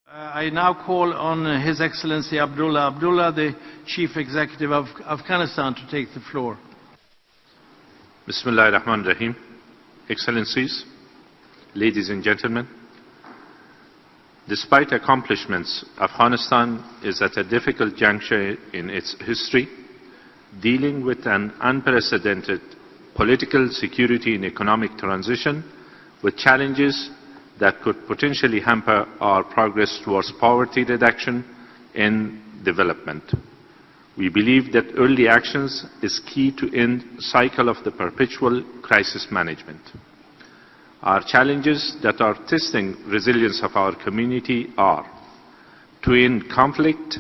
I now call on His Excellency Abdullah, the Chief Executive of Afghanistan, to take the floor. Bismillah ar-Rahman ar-Rahim. Excellencies, ladies and gentlemen, despite accomplishments, Afghanistan is at a difficult juncture in its history, dealing with an unprecedented political, security and economic transition with challenges that could potentially hamper our progress towards poverty reduction and development. We believe that early actions is key to end the cycle of the perpetual crisis management. Our challenges that are testing resilience of our community are to end conflict,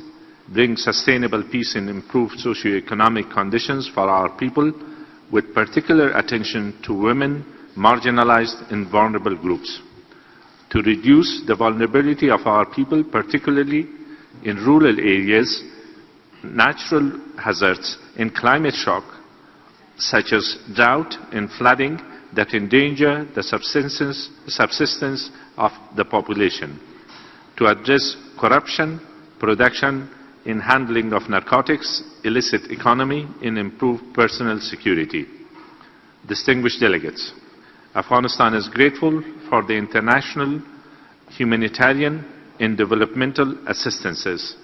bring sustainable peace and improve socio-economic conditions for our people, with particular attention to women, marginalized and vulnerable groups. To reduce the vulnerability of our people, particularly in rural areas, natural hazards and climate shock, such as drought and flooding, that endanger the subsistence of the population. To address corruption, production and handling of narcotics, illicit economy, and improve personal security. Distinguished delegates, Afghanistan is grateful for the international humanitarian and developmental assistances,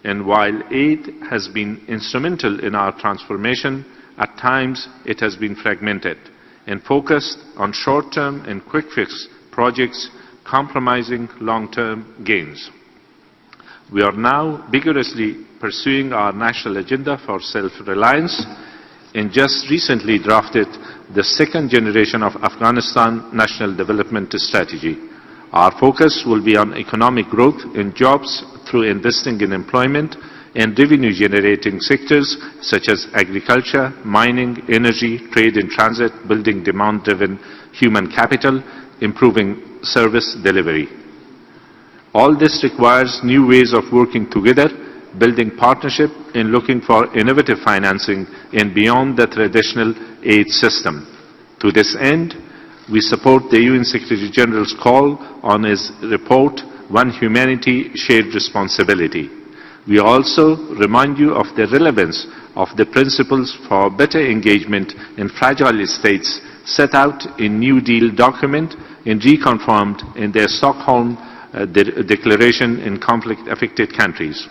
and while aid has been instrumental in our transformation, at times it has been fragmented and focused on short-term and quick-fix projects, compromising long-term gains. We are now vigorously pursuing our national agenda for self-reliance and just recently drafted the second generation of Afghanistan National Development Strategy. Our focus will be on economic growth and jobs through investing in employment and revenue-generating sectors such as agriculture, mining, energy, trade and transit, building demand-driven human capital, improving service delivery. All this requires new ways of working together, building partnership and looking for innovative financing and beyond the traditional aid system. To this end, we support the UN Secretary General's call on his report, One Humanity, Shared Responsibility. We also remind you of the relevance of the principles for better engagement in fragile states set out in New Deal document and reconfirmed in the Stockholm Declaration in conflict-affected countries.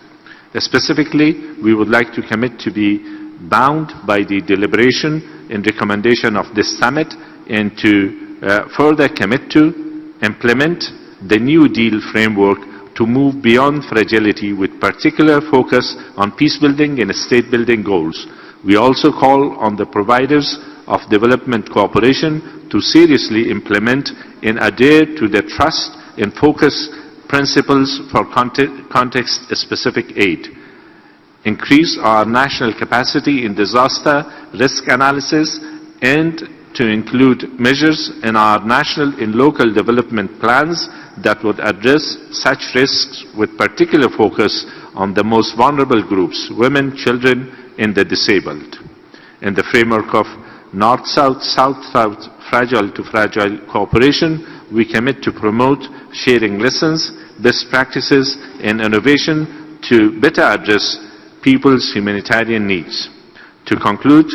Specifically, we would like to commit to be bound by the deliberation and recommendation of this summit and to further commit to implement the New Deal framework to move beyond fragility with particular focus on peace-building and state-building goals. We also call on the providers of development cooperation to seriously implement and adhere to the trust and focus principles for context-specific aid. Increase our national capacity in disaster risk analysis and to include measures in our national and local development plans that would address such risks with particular focus on the most vulnerable groups, women, children, and the disabled. In the framework of North-South, South-South, fragile-to-fragile cooperation, we commit to promote sharing lessons, best practices, and innovation to better address people's humanitarian needs. To conclude,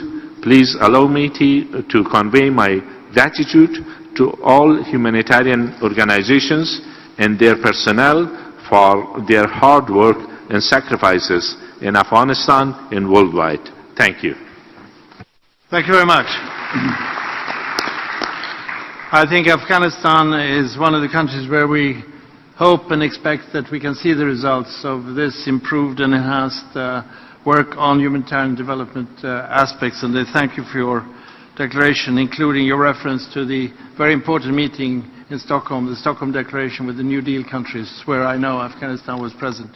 please allow me to convey my gratitude to all humanitarian organizations and their personnel for their hard work and sacrifices in Afghanistan and worldwide. Thank you. Thank you very much. I think Afghanistan is one of the countries where we hope and expect that we can see the results of this improved and enhanced work on humanitarian development aspects, and I thank you for your declaration, including your reference to the very important meeting in Stockholm, the Stockholm Declaration with the New Deal countries, where I know Afghanistan was present.